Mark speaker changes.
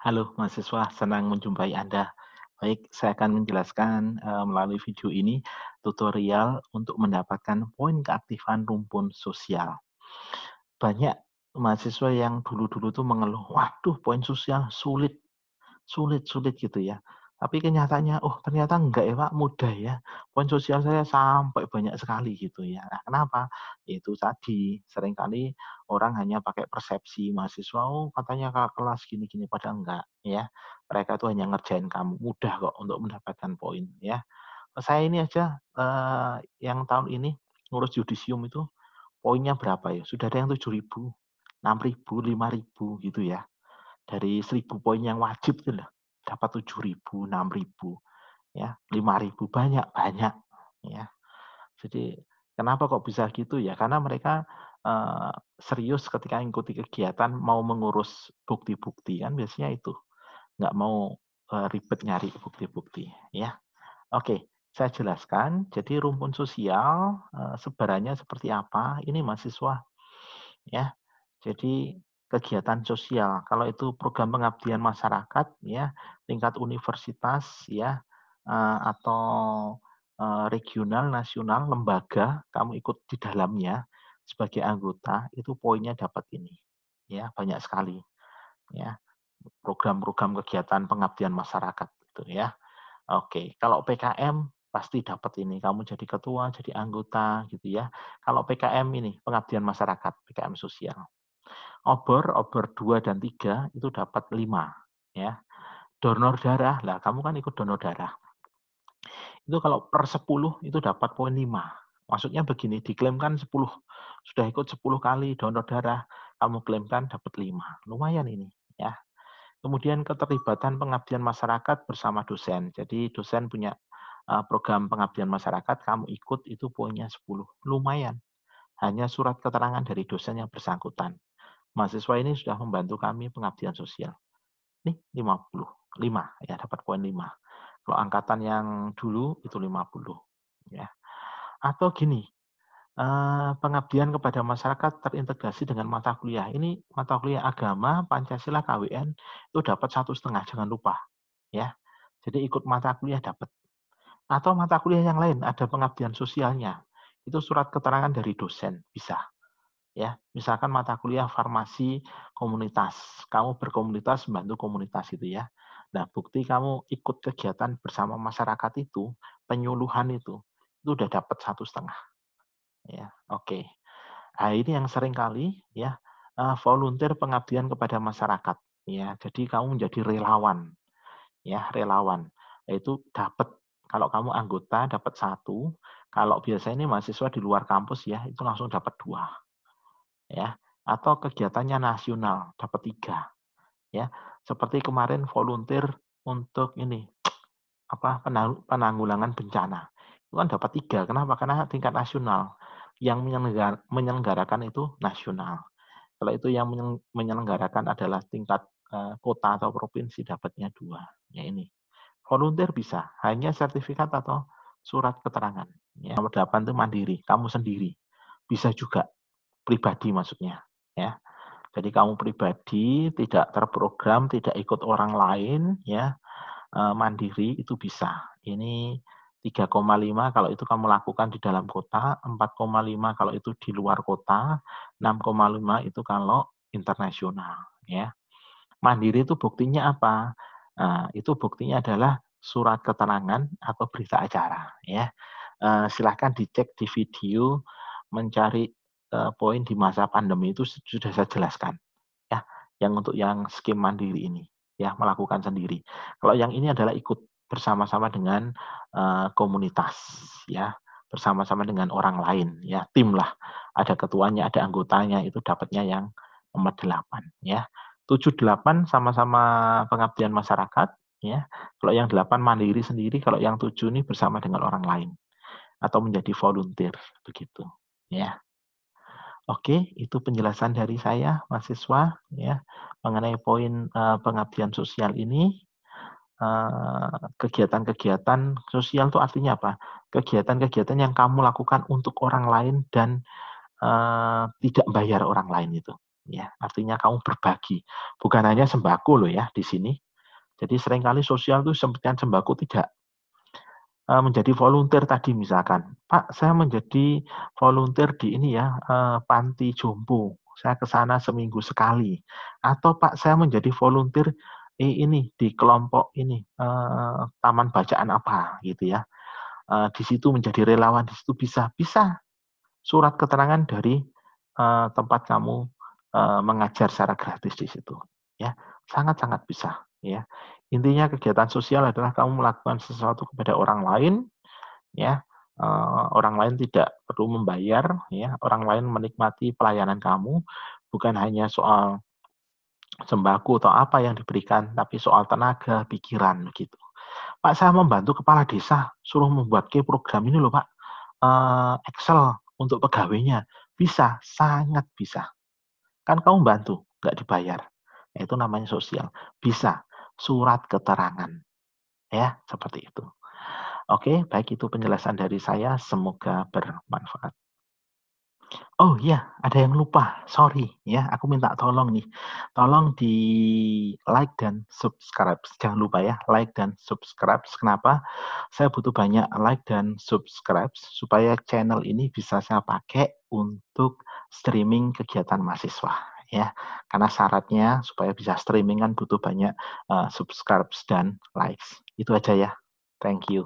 Speaker 1: Halo mahasiswa, senang menjumpai Anda. Baik, saya akan menjelaskan melalui video ini tutorial untuk mendapatkan poin keaktifan rumpun sosial. Banyak mahasiswa yang dulu-dulu tuh mengeluh, waduh poin sosial sulit, sulit, sulit gitu ya. Tapi kenyataannya, oh ternyata enggak ya Pak, mudah ya. Poin sosial saya sampai banyak sekali gitu ya. Nah, kenapa? Itu tadi, seringkali orang hanya pakai persepsi mahasiswa, oh katanya kakak kelas gini-gini, padahal enggak ya. Mereka tuh hanya ngerjain kamu, mudah kok untuk mendapatkan poin ya. Saya ini aja yang tahun ini ngurus yudisium itu poinnya berapa ya? Sudah ada yang 7.000, 6.000, 5.000 gitu ya. Dari 1.000 poin yang wajib tuh lah, dapat 7.000, 6.000, ya, 5.000, banyak-banyak, ya. Jadi kenapa kok bisa gitu ya? Karena mereka serius ketika mengikuti kegiatan mau mengurus bukti-bukti kan biasanya itu, nggak mau ribet nyari bukti-bukti, ya. Oke, saya jelaskan. Jadi rumpun sosial sebarannya seperti apa? Ini mahasiswa, ya. Jadi kegiatan sosial, kalau itu program pengabdian masyarakat ya, tingkat universitas ya, atau, regional, nasional, lembaga, kamu ikut di dalamnya sebagai anggota, itu poinnya dapat ini, ya, banyak sekali, ya. Program-program kegiatan pengabdian masyarakat itu ya. Oke, kalau PKM pasti dapat ini, kamu jadi ketua, jadi anggota gitu ya. Kalau PKM ini, pengabdian masyarakat, PKM sosial. Obor 2 dan 3 itu dapat 5 ya. Donor darah, lah kamu kan ikut donor darah. Itu kalau per 10 itu dapat poin 5. Maksudnya begini, diklaimkan 10, sudah ikut 10 kali donor darah, kamu klaimkan dapat 5. Lumayan ini ya. Kemudian keterlibatan pengabdian masyarakat bersama dosen. Jadi dosen punya program pengabdian masyarakat, kamu ikut itu poinnya 10. Lumayan. Hanya surat keterangan dari dosen yang bersangkutan. Mahasiswa ini sudah membantu kami pengabdian sosial. Nih 55 ya, dapat poin 5. Kalau angkatan yang dulu itu 50 ya. Atau gini, pengabdian kepada masyarakat terintegrasi dengan mata kuliah. Ini mata kuliah agama, Pancasila, KWN itu dapat 1,5, jangan lupa ya. Jadi ikut mata kuliah dapat. Atau mata kuliah yang lain ada pengabdian sosialnya. Itu surat keterangan dari dosen bisa. Ya, misalkan mata kuliah farmasi komunitas, kamu berkomunitas membantu komunitas itu ya. Nah, bukti kamu ikut kegiatan bersama masyarakat itu, penyuluhan itu udah dapat 1,5 ya. Oke. Nah, ini yang sering kali ya volunteer pengabdian kepada masyarakat ya. Jadi kamu menjadi relawan ya, relawan. Itu dapat kalau kamu anggota dapat 1, kalau biasanya ini mahasiswa di luar kampus ya, itu langsung dapat 2 ya, atau kegiatannya nasional dapat 3 ya. Seperti kemarin volunteer untuk ini apa penanggulangan bencana. Itu kan dapat 3. Kenapa? Karena tingkat nasional. Yang menyelenggarakan itu nasional. Kalau itu yang menyelenggarakan adalah tingkat kota atau provinsi dapatnya 2. Ya ini. Volunteer bisa, hanya sertifikat atau surat keterangan. Ya. Nomor 8 itu mandiri, kamu sendiri. Bisa juga pribadi maksudnya. Ya. Jadi kamu pribadi tidak terprogram, tidak ikut orang lain, ya mandiri itu bisa. Ini 3,5 kalau itu kamu lakukan di dalam kota, 4,5 kalau itu di luar kota, 6,5 itu kalau internasional. Ya. Mandiri itu buktinya apa? Nah, itu buktinya adalah surat keterangan atau berita acara. Ya. Silahkan dicek di video mencari poin di masa pandemi itu sudah saya jelaskan ya, yang untuk yang skim mandiri ini ya, melakukan sendiri. Kalau yang ini adalah ikut bersama-sama dengan komunitas ya, bersama-sama dengan orang lain ya, tim lah. Ada ketuanya, ada anggotanya, itu dapatnya yang nomor 8 ya. 7, 8 sama-sama pengabdian masyarakat ya. Kalau yang 8 mandiri sendiri, kalau yang 7 ini bersama dengan orang lain atau menjadi volunteer begitu ya. Oke, itu penjelasan dari saya, mahasiswa, ya, mengenai poin pengabdian sosial ini. Kegiatan-kegiatan sosial itu artinya apa? Kegiatan-kegiatan yang kamu lakukan untuk orang lain dan tidak bayar orang lain itu. ya. Artinya kamu berbagi. Bukan hanya sembako loh ya di sini. Jadi seringkali sosial itu seperti sembako tidak. Menjadi volunteer tadi misalkan, Pak, saya menjadi volunteer di ini ya, panti jompo. Saya ke sana seminggu sekali. Atau Pak, saya menjadi volunteer ini di kelompok ini, taman bacaan apa gitu ya. Di situ menjadi relawan, di situ bisa surat keterangan dari tempat kamu mengajar secara gratis di situ, ya sangat-sangat bisa, ya. Intinya kegiatan sosial adalah kamu melakukan sesuatu kepada orang lain, ya. Orang lain tidak perlu membayar, ya. Orang lain menikmati pelayanan kamu, bukan hanya soal sembako atau apa yang diberikan, tapi soal tenaga, pikiran, gitu. Pak, saya membantu kepala desa, suruh membuat program ini loh Pak, Excel untuk pegawainya. Bisa, sangat bisa. Kan kamu bantu, nggak dibayar. Itu namanya sosial. Bisa, surat keterangan. Ya, seperti itu. Oke, baik itu penjelasan dari saya. Semoga bermanfaat. Oh iya, ada yang lupa. Sorry ya, aku minta tolong nih. Tolong di like dan subscribe. Jangan lupa ya, like dan subscribe. Kenapa? Saya butuh banyak like dan subscribe supaya channel ini bisa saya pakai untuk streaming kegiatan mahasiswa ya. Karena syaratnya supaya bisa streaming kan butuh banyak subscribe dan likes. Itu aja ya. Thank you.